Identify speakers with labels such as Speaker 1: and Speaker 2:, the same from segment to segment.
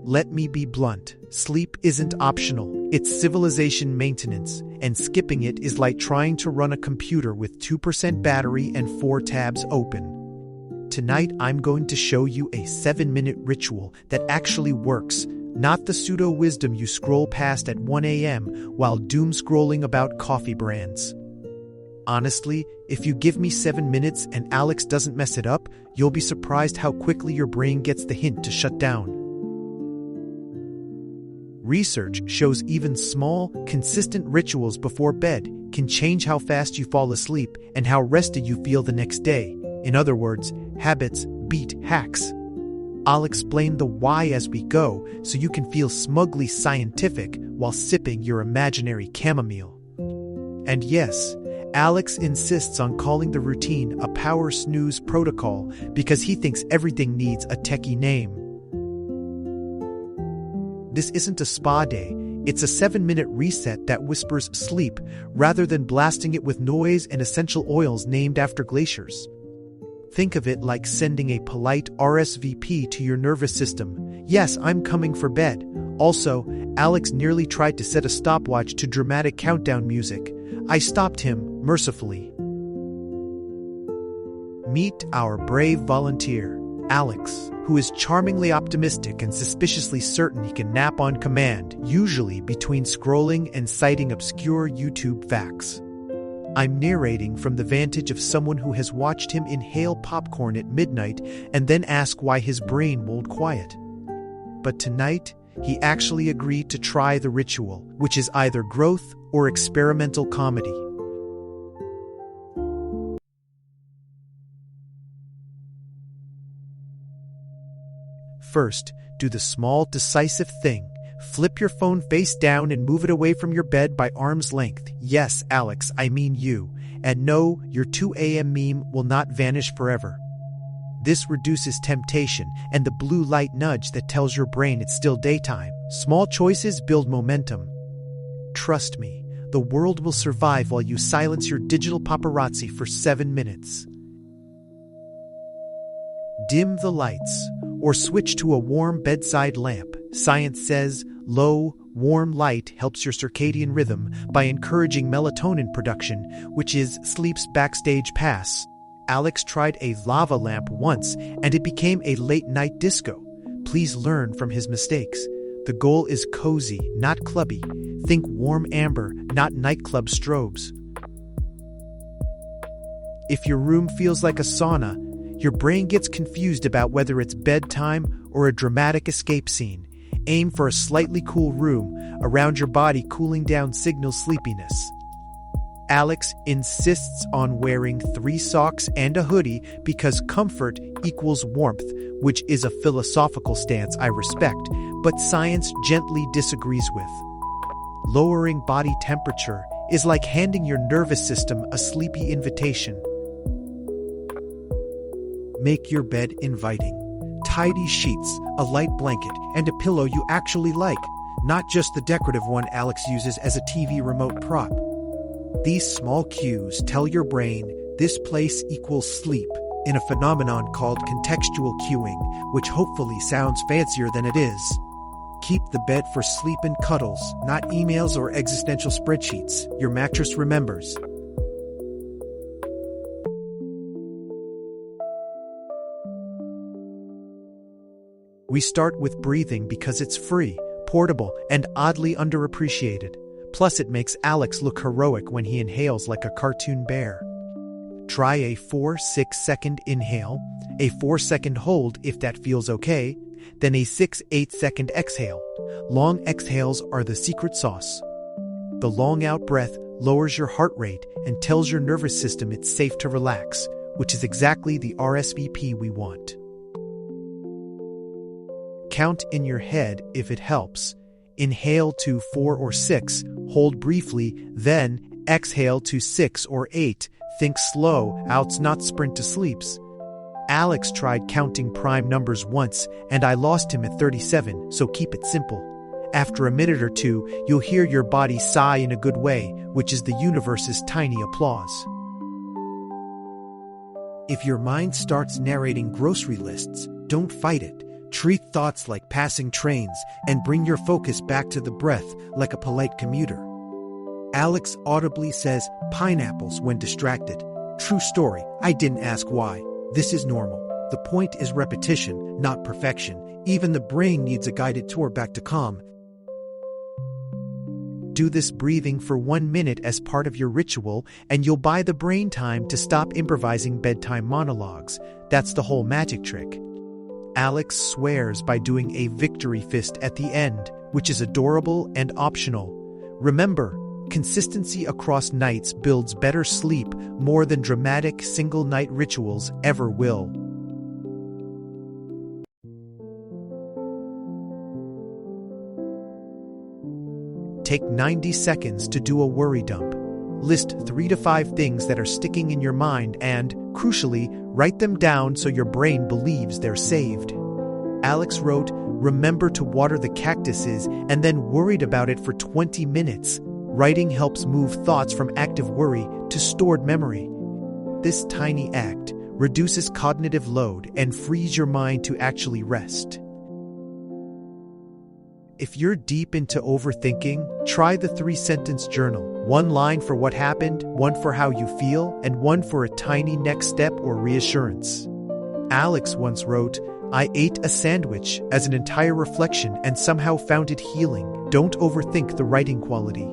Speaker 1: Let me be blunt. Sleep isn't optional. It's civilization maintenance, and skipping it is like trying to run a computer with 2% battery and 4 tabs open. Tonight, I'm going to show you a 7-minute ritual that actually works, not the pseudo-wisdom you scroll past at 1 a.m. while doom-scrolling about coffee brands. Honestly, if you give me 7 minutes and Alex doesn't mess it up, you'll be surprised how quickly your brain gets the hint to shut down. Research shows even small, consistent rituals before bed can change how fast you fall asleep and how rested you feel the next day. In other words, habits beat hacks. I'll explain the why as we go so you can feel smugly scientific while sipping your imaginary chamomile. And yes, Alex insists on calling the routine a power snooze protocol because he thinks everything needs a techie name. This isn't a spa day, it's a 7-minute reset that whispers sleep rather than blasting it with noise and essential oils named after glaciers. Think of it like sending a polite RSVP to your nervous system. Yes, I'm coming for bed. Also, Alex nearly tried to set a stopwatch to dramatic countdown music. I stopped him, mercifully. Meet our brave volunteer, Alex, who is charmingly optimistic and suspiciously certain he can nap on command, usually between scrolling and citing obscure YouTube facts. I'm narrating from the vantage of someone who has watched him inhale popcorn at midnight and then ask why his brain won't quiet. But tonight, he actually agreed to try the ritual, which is either growth or experimental comedy. First, do the small, decisive thing. Flip your phone face down and move it away from your bed by arm's length. Yes, Alex, I mean you. And no, your 2 a.m. meme will not vanish forever. This reduces temptation and the blue light nudge that tells your brain it's still daytime. Small choices build momentum. Trust me, the world will survive while you silence your digital paparazzi for 7 minutes. Dim the lights or switch to a warm bedside lamp. Science says low, warm light helps your circadian rhythm by encouraging melatonin production, which is sleep's backstage pass. Alex tried a lava lamp once, and it became a late-night disco. Please learn from his mistakes. The goal is cozy, not clubby. Think warm amber, not nightclub strobes. If your room feels like a sauna, your brain gets confused about whether it's bedtime or a dramatic escape scene. Aim for a slightly cool room. Around your body cooling down signals sleepiness. Alex insists on wearing 3 socks and a hoodie because comfort equals warmth, which is a philosophical stance I respect, but science gently disagrees with. Lowering body temperature is like handing your nervous system a sleepy invitation. Make your bed inviting. Tidy sheets, a light blanket, and a pillow you actually like, not just the decorative one Alex uses as a TV remote prop. These small cues tell your brain this place equals sleep in a phenomenon called contextual cueing, which hopefully sounds fancier than it is. Keep the bed for sleep and cuddles, not emails or existential spreadsheets. Your mattress remembers. We start with breathing because it's free, portable, and oddly underappreciated. Plus, it makes Alex look heroic when he inhales like a cartoon bear. Try a 4-6 second inhale, a 4-second hold if that feels okay, then a 6-8 second exhale. Long exhales are the secret sauce. The long out breath lowers your heart rate and tells your nervous system it's safe to relax, which is exactly the RSVP we want. Count in your head if it helps. Inhale to 4 or 6, hold briefly, then exhale to 6 or 8. Think slow, outs not sprint to sleeps. Alex tried counting prime numbers once, and I lost him at 37, so keep it simple. After a minute or two, you'll hear your body sigh in a good way, which is the universe's tiny applause. If your mind starts narrating grocery lists, don't fight it.
Speaker 2: Treat thoughts like passing trains and bring your focus back to the breath like a polite commuter. Alex audibly says pineapples when distracted. True story, I didn't ask why. This is normal. The point is repetition, not perfection. Even the brain needs a guided tour back to calm.
Speaker 1: Do this breathing for 1 minute as part of your ritual, and you'll buy the brain time to stop improvising bedtime monologues. That's the whole magic trick. Alex swears by doing a victory fist at the end, which is adorable and optional. Remember, consistency across nights builds better sleep more than dramatic single-night rituals ever will. Take 90 seconds to do a worry dump. List 3 to 5 things that are sticking in your mind and, crucially, write them down so your brain believes they're saved. Alex wrote, "Remember to water the cactuses," and then worried about it for 20 minutes. Writing helps move thoughts from active worry to stored memory. This tiny act reduces cognitive load and frees your mind to actually rest. If you're deep into overthinking, try the 3-sentence journal. 1 line for what happened, 1 for how you feel, and 1 for a tiny next step or reassurance. Alex once wrote, "I ate a sandwich as an entire reflection and somehow found it healing." Don't overthink the writing quality.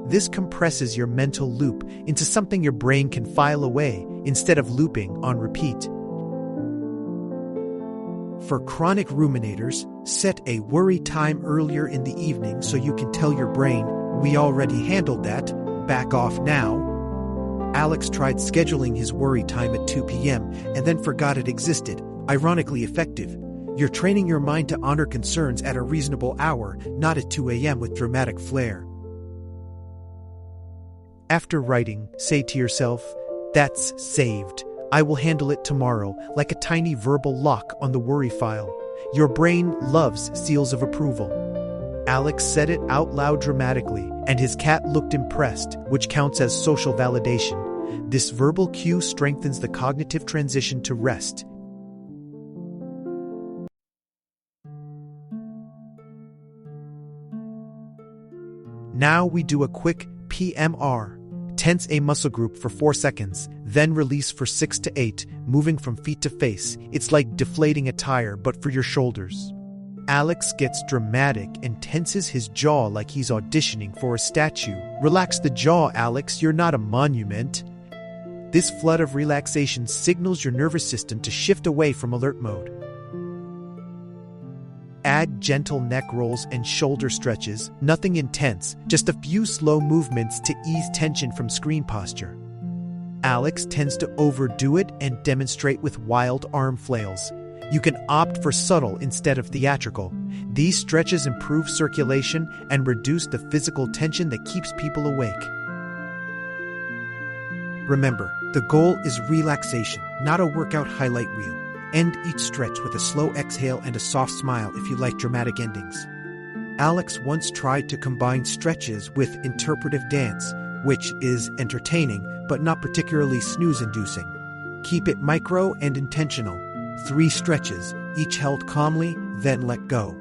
Speaker 1: This compresses your mental loop into something your brain can file away instead of looping on repeat.
Speaker 2: For chronic ruminators, set a worry time earlier in the evening so you can tell your brain, "We already handled that, back off now." Alex tried scheduling his worry time at 2 p.m. and then forgot it existed. Ironically effective. You're training your mind to honor concerns at a reasonable hour, not at 2 a.m. with dramatic flair.
Speaker 1: After writing, say to yourself, "That's saved. I will handle it tomorrow," like a tiny verbal lock on the worry file. Your brain loves seals of approval. Alex said it out loud dramatically, and his cat looked impressed, which counts as social validation. This verbal cue strengthens the cognitive transition to rest. Now we do a quick PMR. Tense a muscle group for 4 seconds, then release for 6 to 8, moving from feet to face. It's like deflating a tire, but for your shoulders. Alex gets dramatic and tenses his jaw like he's auditioning for a statue. Relax the jaw, Alex, you're not a monument. This flood of relaxation signals your nervous system to shift away from alert mode. Add gentle neck rolls and shoulder stretches, nothing intense, just a few slow movements to ease tension from screen posture. Alex tends to overdo it and demonstrate with wild arm flails. You can opt for subtle instead of theatrical. These stretches improve circulation and reduce the physical tension that keeps people awake.
Speaker 2: Remember, the goal is relaxation, not a workout highlight reel. End each stretch with a slow exhale and a soft smile if you like dramatic endings. Alex once tried to combine stretches with interpretive dance, which is entertaining but not particularly snooze-inducing. Keep it micro and intentional. 3 stretches, each held calmly, then let go.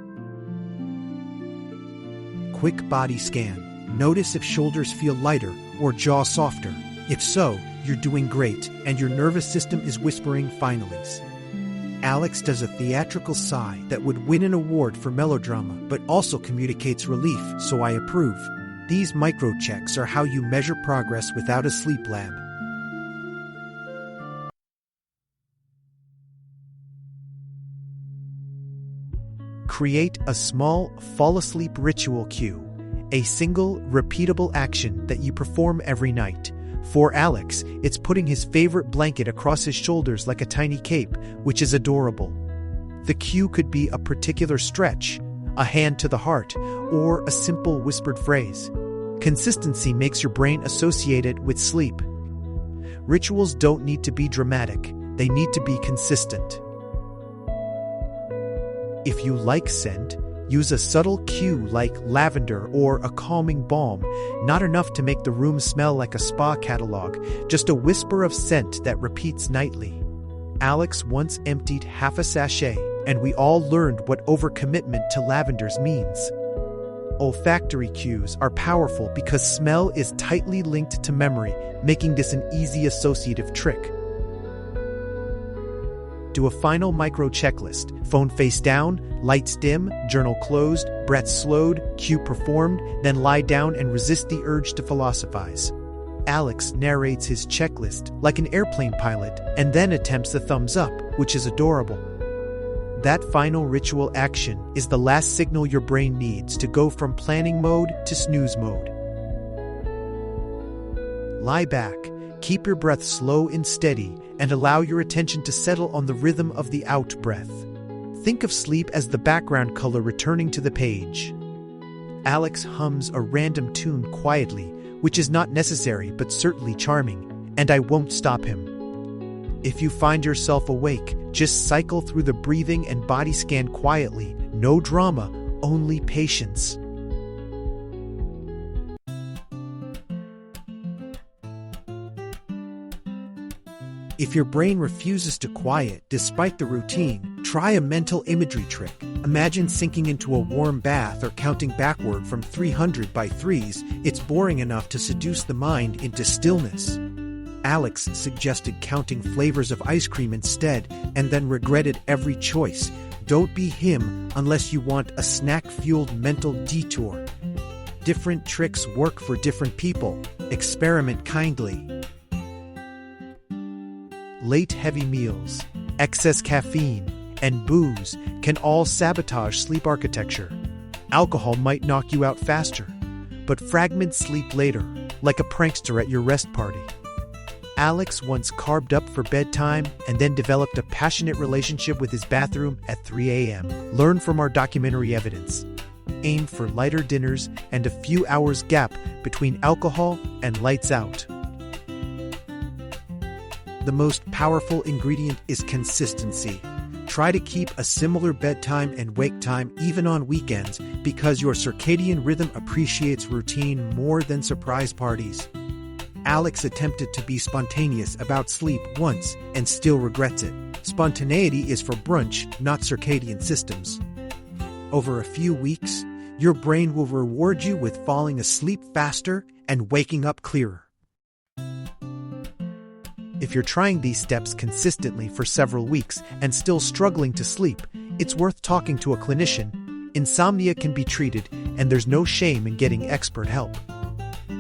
Speaker 2: Quick body scan. Notice if shoulders feel lighter or jaw softer. If so, you're doing great and your nervous system is whispering finalies. Alex does a theatrical sigh that would win an award for melodrama, but also communicates relief, so I approve. These micro-checks are how you measure progress without a sleep lab.
Speaker 1: Create a small fall-asleep ritual cue, a single, repeatable action that you perform every night. For Alex, it's putting his favorite blanket across his shoulders like a tiny cape, which is adorable. The cue could be a particular stretch, a hand to the heart, or a simple whispered phrase. Consistency makes your brain associate it with sleep. Rituals don't need to be dramatic, they need to be consistent. If you like scent, use a subtle cue like lavender or a calming balm, not enough to make the room smell like a spa catalog, just a whisper of scent that repeats nightly. Alex once emptied half a sachet, and we all learned what overcommitment to lavenders means. Olfactory cues are powerful because smell is tightly linked to memory, making this an easy associative trick. Do a final micro checklist: phone face down, lights dim, journal closed, breath slowed, cue performed, then lie down and resist the urge to philosophize. Alex narrates his checklist like an airplane pilot and then attempts the thumbs up, which is adorable. That final ritual action is the last signal your brain needs to go from planning mode to snooze mode. Lie back, keep your breath slow and steady, and allow your attention to settle on the rhythm of the out breath. Think of sleep as the background color returning to the page. Alex hums a random tune quietly, which is not necessary but certainly charming, and I won't stop him. If you find yourself awake, just cycle through the breathing and body scan quietly. No drama, only patience.
Speaker 2: If your brain refuses to quiet despite the routine, try a mental imagery trick. Imagine sinking into a warm bath or counting backward from 300 by threes. It's boring enough to seduce the mind into stillness. Alex suggested counting flavors of ice cream instead and then regretted every choice. Don't be him unless you want a snack-fueled mental detour. Different tricks work for different people. Experiment kindly.
Speaker 1: Late heavy meals, excess caffeine, and booze can all sabotage sleep architecture. Alcohol might knock you out faster, but fragments sleep later, like a prankster at your rest party. Alex once carved up for bedtime and then developed a passionate relationship with his bathroom at 3 a.m. Learn from our documentary evidence. Aim for lighter dinners and a few hours gap between alcohol and lights out.
Speaker 2: The most powerful ingredient is consistency. Try to keep a similar bedtime and wake time even on weekends because your circadian rhythm appreciates routine more than surprise parties. Alex attempted to be spontaneous about sleep once and still regrets it. Spontaneity is for brunch, not circadian systems. Over a few weeks, your brain will reward you with falling asleep faster and waking up clearer.
Speaker 1: If you're trying these steps consistently for several weeks and still struggling to sleep, it's worth talking to a clinician. Insomnia can be treated, and there's no shame in getting expert help.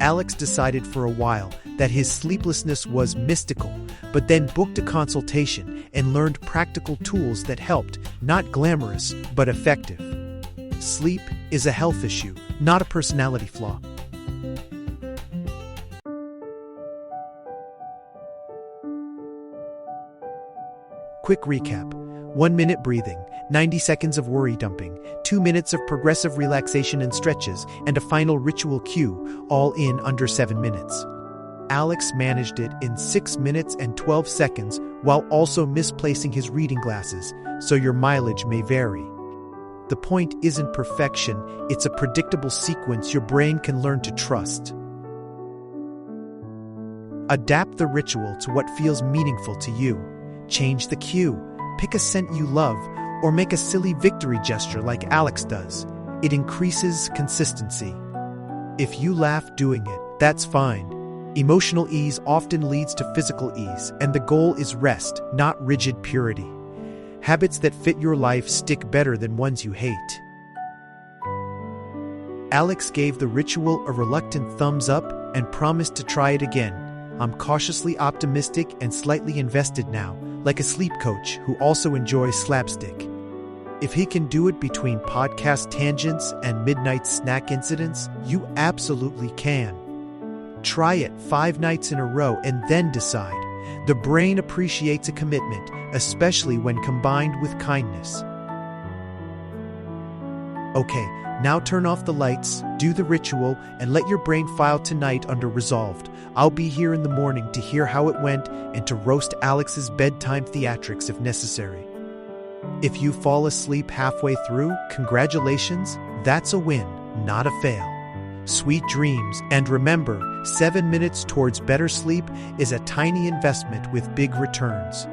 Speaker 1: Alex decided for a while that his sleeplessness was mystical, but then booked a consultation and learned practical tools that helped, not glamorous, but effective. Sleep is a health issue, not a personality flaw. Quick recap: 1 minute breathing, 90 seconds of worry dumping, 2 minutes of progressive relaxation and stretches, and a final ritual cue, all in under 7 minutes. Alex managed it in 6 minutes and 12 seconds while also misplacing his reading glasses, so your mileage may vary. The point isn't perfection, it's a predictable sequence your brain can learn to trust. Adapt the ritual to what feels meaningful to you. Change the cue, pick a scent you love, or make a silly victory gesture like Alex does. It increases consistency. If you laugh doing it, that's fine. Emotional ease often leads to physical ease, and the goal is rest, not rigid purity. Habits that fit your life stick better than ones you hate. Alex gave the ritual a reluctant thumbs up and promised to try it again. I'm cautiously optimistic and slightly invested now, like a sleep coach who also enjoys slapstick. If he can do it between podcast tangents and midnight snack incidents, you absolutely can. Try it 5 nights in a row and then decide. The brain appreciates a commitment, especially when combined with kindness. Okay, now turn off the lights, do the ritual, and let your brain file tonight under resolved. I'll be here in the morning to hear how it went and to roast Alex's bedtime theatrics if necessary. If you fall asleep halfway through, congratulations, that's a win, not a fail. Sweet dreams, and remember, 7 minutes towards better sleep is a tiny investment with big returns.